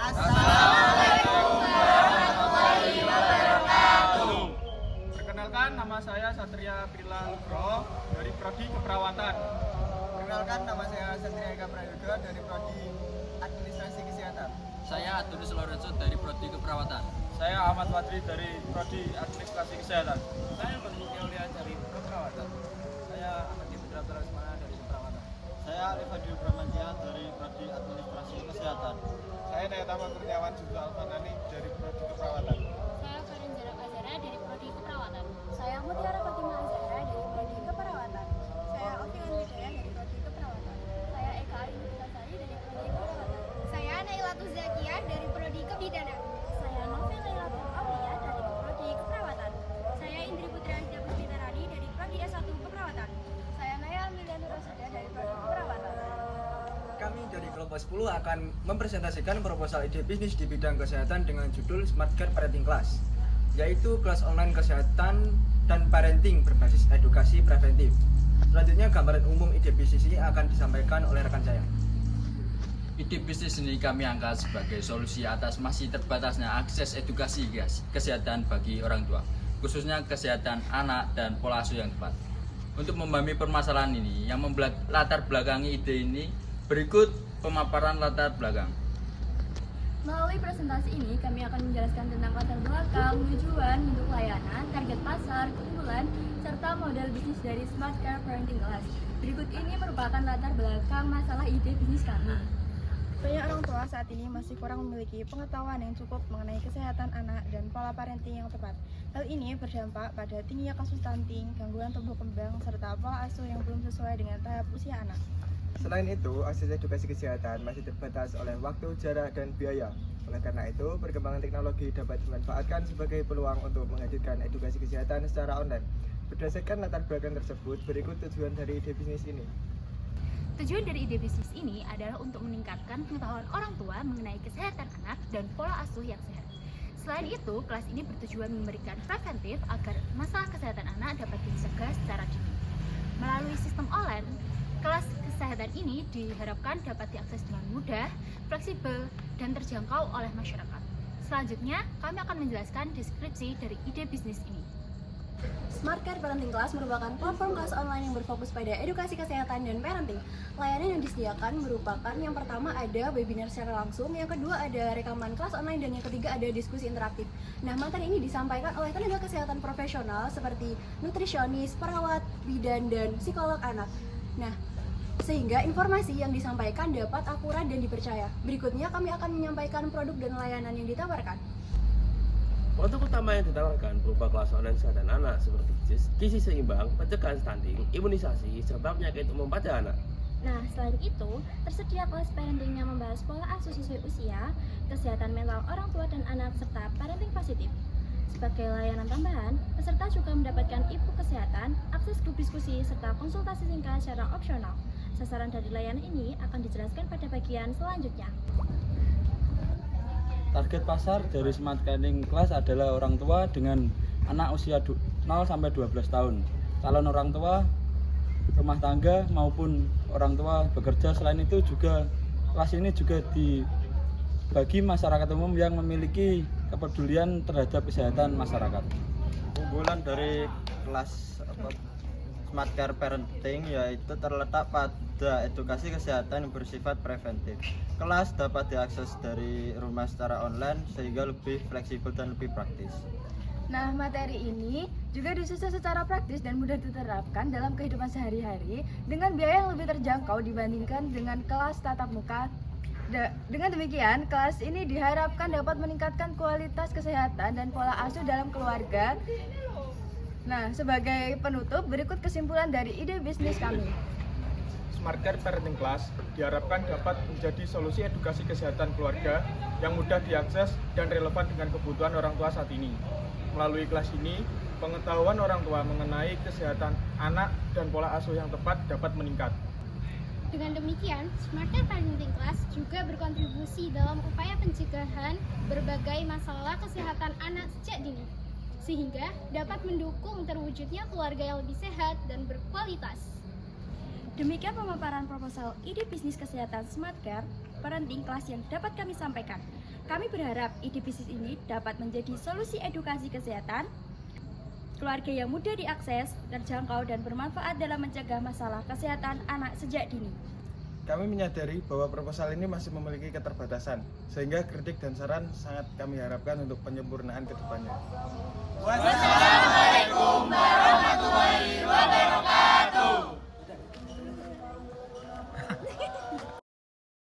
Assalamualaikum warahmatullahi wabarakatuh. Perkenalkan, nama saya Satria Prila Lugro dari Prodi Keperawatan. Perkenalkan, nama saya Satria Eka Prayoga dari Prodi Administrasi Kesehatan. Saya Adunus Lorenzo dari Prodi Keperawatan. Saya Ahmad Wadri dari Prodi Administrasi Kesehatan. Saya Bernuk Yaulia dari Keperawatan. Saya Ahmad Putra Tarasmana dari Keperawatan. Saya Alifadil Bramantia dari Prodi Administrasi Kesehatan. Saya Nayatama Kurniawan Juga Alfanani dari Prodi Keperawatan. Saya Farinzara Azara dari Prodi Keperawatan. Saya Mutiara Fatimah Azhara dari Prodi Keperawatan. Saya Ovian Widaya dari Prodi Keperawatan. Saya Eka Aini Putasari dari Prodi Keperawatan. Saya Nailatul Zakiah dari Prodi Kebidanan. Saya Novi Lailatul Aulia dari Prodi Keperawatan. Saya Indri Putri Aida Puspitarani dari Prodi S1 Keperawatan. Saya Naya Amiliani Rosida dari Prodi Keperawatan. Kami dari kelompok 10 akan mempresentasikan proposal ide bisnis di bidang kesehatan dengan judul Smart Care Parenting Class, yaitu kelas online kesehatan dan parenting berbasis edukasi preventif. Selanjutnya gambaran umum ide bisnis ini akan disampaikan oleh rekan saya. Ide bisnis ini kami angkat sebagai solusi atas masih terbatasnya akses edukasi kesehatan bagi orang tua, khususnya kesehatan anak dan pola asuh yang tepat. Untuk memahami permasalahan ini yang latar belakangi ide ini, berikut pemaparan latar belakang. Melalui presentasi ini, kami akan menjelaskan tentang latar belakang, tujuan, bentuk layanan, target pasar, keunggulan, serta model bisnis dari Smart Care Parenting Class. Berikut ini merupakan latar belakang masalah ide bisnis kami. Banyak orang tua saat ini masih kurang memiliki pengetahuan yang cukup mengenai kesehatan anak dan pola parenting yang tepat. Hal ini berdampak pada tingginya kasus stunting, gangguan tumbuh kembang, serta pola asuh yang belum sesuai dengan tahap usia anak. Selain itu, akses edukasi kesehatan masih terbatas oleh waktu, jarak, dan biaya. Oleh karena itu, perkembangan teknologi dapat dimanfaatkan sebagai peluang untuk menghadirkan edukasi kesehatan secara online. Berdasarkan latar belakang tersebut, berikut tujuan dari ide bisnis ini. Tujuan dari ide bisnis ini adalah untuk meningkatkan pengetahuan orang tua mengenai kesehatan anak dan pola asuh yang sehat. Selain itu, kelas ini bertujuan memberikan preventif agar masalah kesehatan anak dapat dicegah secara dini. Melalui sistem online, kelas kesehatan ini diharapkan dapat diakses dengan mudah, fleksibel, dan terjangkau oleh masyarakat. Selanjutnya, kami akan menjelaskan deskripsi dari ide bisnis ini. Smart Care Parenting Class merupakan platform kelas online yang berfokus pada edukasi kesehatan dan parenting. Layanan yang disediakan merupakan yang pertama ada webinar secara langsung, yang kedua ada rekaman kelas online, dan yang ketiga ada diskusi interaktif. Nah, materi ini disampaikan oleh tenaga kesehatan profesional seperti nutrisionis, perawat, bidan, dan psikolog anak. Nah, sehingga informasi yang disampaikan dapat akurat dan dipercaya. Berikutnya kami akan menyampaikan produk dan layanan yang ditawarkan. Produk utama yang ditawarkan berupa kelas online kesehatan anak seperti gizi seimbang, pencegahan stunting, imunisasi, serta penyakit umum pada anak. Nah, selain itu, tersedia kelas parenting yang membahas pola asuh sesuai usia, kesehatan mental orang tua dan anak, serta parenting positif. Sebagai layanan tambahan, peserta juga mendapatkan info kesehatan, akses grup diskusi, serta konsultasi singkat secara opsional. Sasaran dari layanan ini akan dijelaskan pada bagian selanjutnya. Target pasar dari Smart Parenting Class adalah orang tua dengan anak usia 0 sampai 12 tahun. Calon orang tua, rumah tangga maupun orang tua bekerja. Selain itu juga kelas ini juga dibagi masyarakat umum yang memiliki kepedulian terhadap kesehatan masyarakat. Unggulan dari kelas Smart Care Parenting yaitu terletak pada edukasi kesehatan yang bersifat preventif. Kelas dapat diakses dari rumah secara online sehingga lebih fleksibel dan lebih praktis. Nah, materi ini juga disusun secara praktis dan mudah diterapkan dalam kehidupan sehari-hari dengan biaya yang lebih terjangkau dibandingkan dengan kelas tatap muka. Dengan demikian, kelas ini diharapkan dapat meningkatkan kualitas kesehatan dan pola asuh dalam keluarga. Nah, sebagai penutup, berikut kesimpulan dari ide bisnis kami. Smart Care Parenting Class diharapkan dapat menjadi solusi edukasi kesehatan keluarga yang mudah diakses dan relevan dengan kebutuhan orang tua saat ini. Melalui kelas ini, pengetahuan orang tua mengenai kesehatan anak dan pola asuh yang tepat dapat meningkat. Dengan demikian, Smart Care Parenting Class juga berkontribusi dalam upaya pencegahan berbagai masalah kesehatan anak sejak dini, sehingga dapat mendukung terwujudnya keluarga yang lebih sehat dan berkualitas. Demikian pemaparan proposal ide bisnis kesehatan Smart Care. parenting kelas yang dapat kami sampaikan. Kami berharap ide bisnis ini dapat menjadi solusi edukasi kesehatan keluarga yang mudah diakses, terjangkau, dan bermanfaat dalam mencegah masalah kesehatan anak sejak dini. Kami menyadari bahwa proposal ini masih memiliki keterbatasan, sehingga kritik dan saran sangat kami harapkan untuk penyempurnaan ke depannya. Wassalamualaikum.